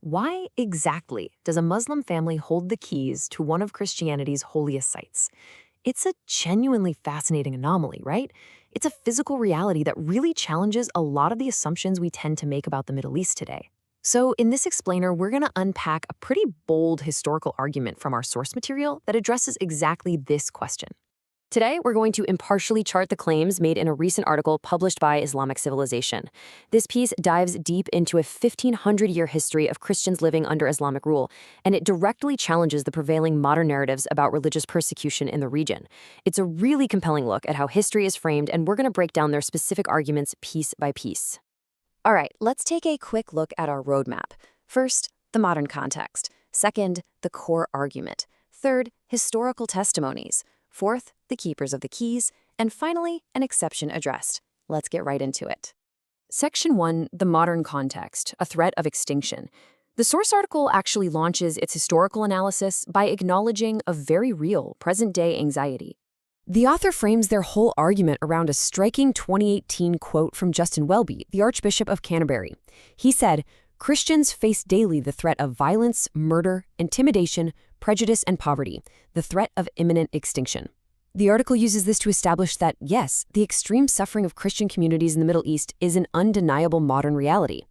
Why exactly does a Muslim family hold the keys to one of Christianity's holiest sites? It's a genuinely fascinating anomaly, right? It's a physical reality that really challenges a lot of the assumptions we tend to make about the Middle East today. So, in this explainer, we're going to unpack a pretty bold historical argument from our source material that addresses exactly this question. Today, we're going to impartially chart the claims made in a recent article published by Islamic Civilization. This piece dives deep into a 1,500-year history of Christians living under Islamic rule, and it directly challenges the prevailing modern narratives about religious persecution in the region. It's a really compelling look at how history is framed, and we're going to break down their specific arguments piece by piece. All right, let's take a quick look at our roadmap. First, the modern context. Second, the core argument. Third, historical testimonies. Fourth, the keepers of the keys. And finally, an exception addressed. Let's get right into it. Section 1, the modern context, a threat of extinction. The source article actually launches its historical analysis by acknowledging a very real present-day anxiety. The author frames their whole argument around a striking 2018 quote from Justin Welby, the Archbishop of Canterbury. He said, "Christians face daily the threat of violence, murder, intimidation, prejudice, and poverty, the threat of imminent extinction." The article uses this to establish that, yes, the extreme suffering of Christian communities in the Middle East is an undeniable modern reality.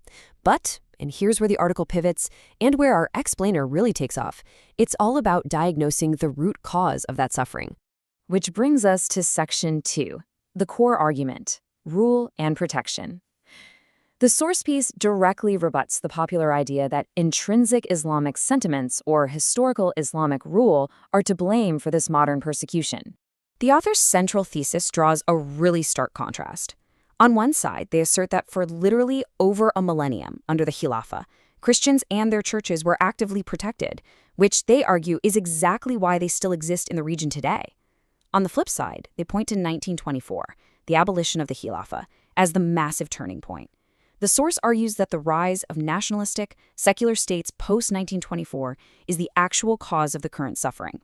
But, and here's where the article pivots, and where our explainer really takes off, it's all about diagnosing the root cause of that suffering. Which brings us to Section 2, the core argument, rule and protection. The source piece directly rebuts the popular idea that intrinsic Islamic sentiments or historical Islamic rule are to blame for this modern persecution. The author's central thesis draws a really stark contrast. On one side, they assert that for literally over a millennium under the Khilafah, Christians and their churches were actively protected, which they argue is exactly why they still exist in the region today. On the flip side, they point to 1924, the abolition of the Khilafah, as the massive turning point. The source argues that the rise of nationalistic, secular states post-1924 is the actual cause of the current suffering.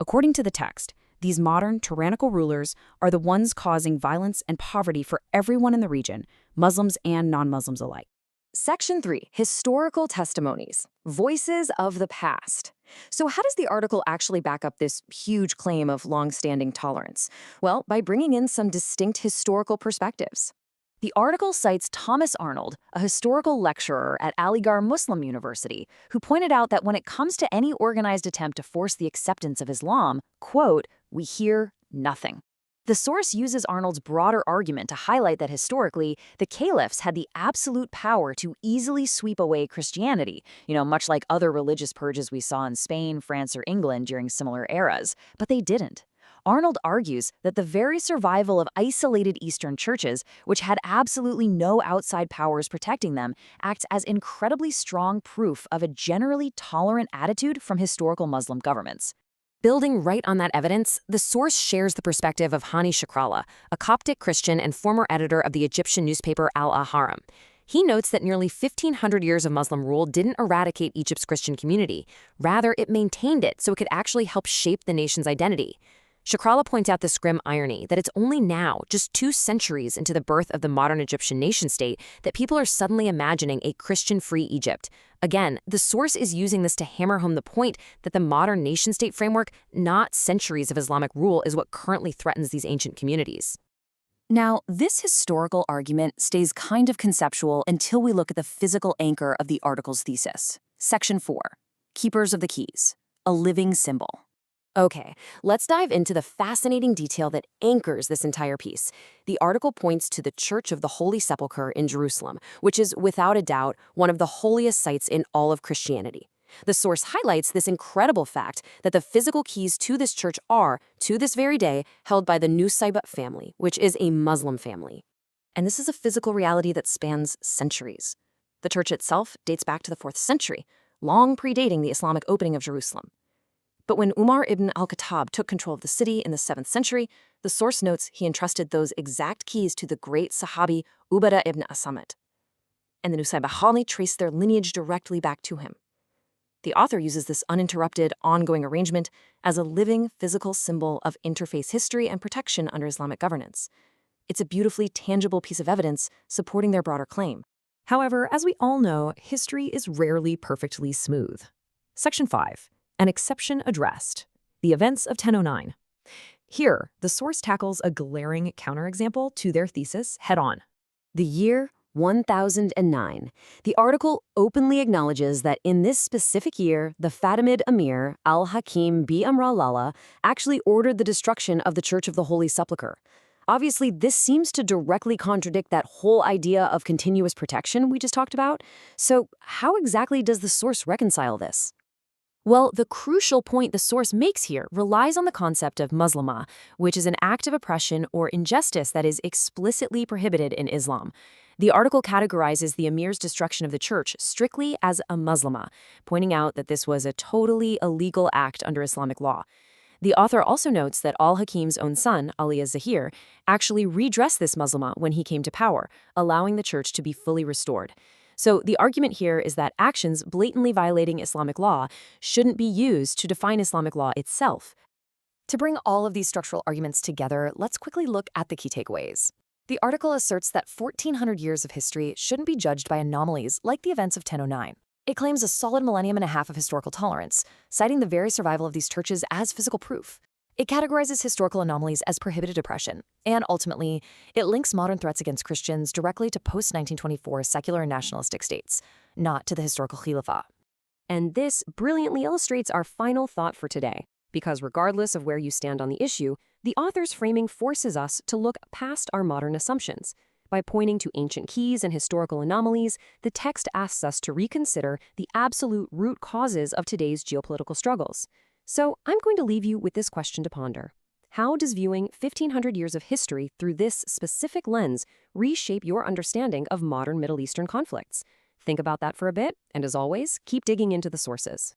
According to the text, these modern tyrannical rulers are the ones causing violence and poverty for everyone in the region, Muslims and non-Muslims alike. Section 3, historical testimonies, voices of the past. So how does the article actually back up this huge claim of long-standing tolerance? Well, by bringing in some distinct historical perspectives. The article cites Thomas Arnold, a historical lecturer at Aligarh Muslim University, who pointed out that when it comes to any organized attempt to force the acceptance of Islam, quote, "we hear nothing." The source uses Arnold's broader argument to highlight that historically, the caliphs had the absolute power to easily sweep away Christianity, much like other religious purges we saw in Spain, France, or England during similar eras, but they didn't. Arnold argues that the very survival of isolated Eastern churches, which had absolutely no outside powers protecting them, acts as incredibly strong proof of a generally tolerant attitude from historical Muslim governments. Building right on that evidence, the source shares the perspective of Hani Shakrallah, a Coptic Christian and former editor of the Egyptian newspaper Al-Ahram. He notes that nearly 1,500 years of Muslim rule didn't eradicate Egypt's Christian community. Rather, it maintained it so it could actually help shape the nation's identity. Shakrallah points out this grim irony that it's only now, just 2 centuries into the birth of the modern Egyptian nation-state, that people are suddenly imagining a Christian-free Egypt. Again, the source is using this to hammer home the point that the modern nation-state framework, not centuries of Islamic rule, is what currently threatens these ancient communities. Now, this historical argument stays kind of conceptual until we look at the physical anchor of the article's thesis. Section 4, Keepers of the Keys, a living symbol. Okay, let's dive into the fascinating detail that anchors this entire piece. The article points to the Church of the Holy Sepulchre in Jerusalem, which is, without a doubt, one of the holiest sites in all of Christianity. The source highlights this incredible fact that the physical keys to this church are, to this very day, held by the Nusaybah family, which is a Muslim family. And this is a physical reality that spans centuries. The church itself dates back to the 4th century, long predating the Islamic opening of Jerusalem. But when Umar ibn al-Khattab took control of the city in the 7th century, the source notes he entrusted those exact keys to the great Sahabi Ubadah ibn Asamit. And the Nusaybah traced their lineage directly back to him. The author uses this uninterrupted, ongoing arrangement as a living, physical symbol of interfaith history and protection under Islamic governance. It's a beautifully tangible piece of evidence supporting their broader claim. However, as we all know, history is rarely perfectly smooth. Section 5. An exception addressed. The events of 1009. Here, the source tackles a glaring counterexample to their thesis head-on. The year 1009. The article openly acknowledges that in this specific year, the Fatimid Emir al-Hakim bi Amr al-Allah actually ordered the destruction of the Church of the Holy Sepulchre. Obviously, this seems to directly contradict that whole idea of continuous protection we just talked about. So how exactly does the source reconcile this? Well, the crucial point the source makes here relies on the concept of Muslimah, which is an act of oppression or injustice that is explicitly prohibited in Islam. The article categorizes the emir's destruction of the church strictly as a Muslimah, pointing out that this was a totally illegal act under Islamic law. The author also notes that al-Hakim's own son, Ali az-Zahir, actually redressed this Muslimah when he came to power, allowing the church to be fully restored. So the argument here is that actions blatantly violating Islamic law shouldn't be used to define Islamic law itself. To bring all of these structural arguments together, let's quickly look at the key takeaways. The article asserts that 1,400 years of history shouldn't be judged by anomalies like the events of 1009. It claims a solid millennium and a half of historical tolerance, citing the very survival of these churches as physical proof. It categorizes historical anomalies as prohibited oppression, and ultimately, it links modern threats against Christians directly to post-1924 secular and nationalistic states, not to the historical Caliphate. And this brilliantly illustrates our final thought for today, because regardless of where you stand on the issue, the author's framing forces us to look past our modern assumptions. By pointing to ancient keys and historical anomalies, the text asks us to reconsider the absolute root causes of today's geopolitical struggles. So I'm going to leave you with this question to ponder. How does viewing 1,500 years of history through this specific lens reshape your understanding of modern Middle Eastern conflicts? Think about that for a bit, and as always, keep digging into the sources.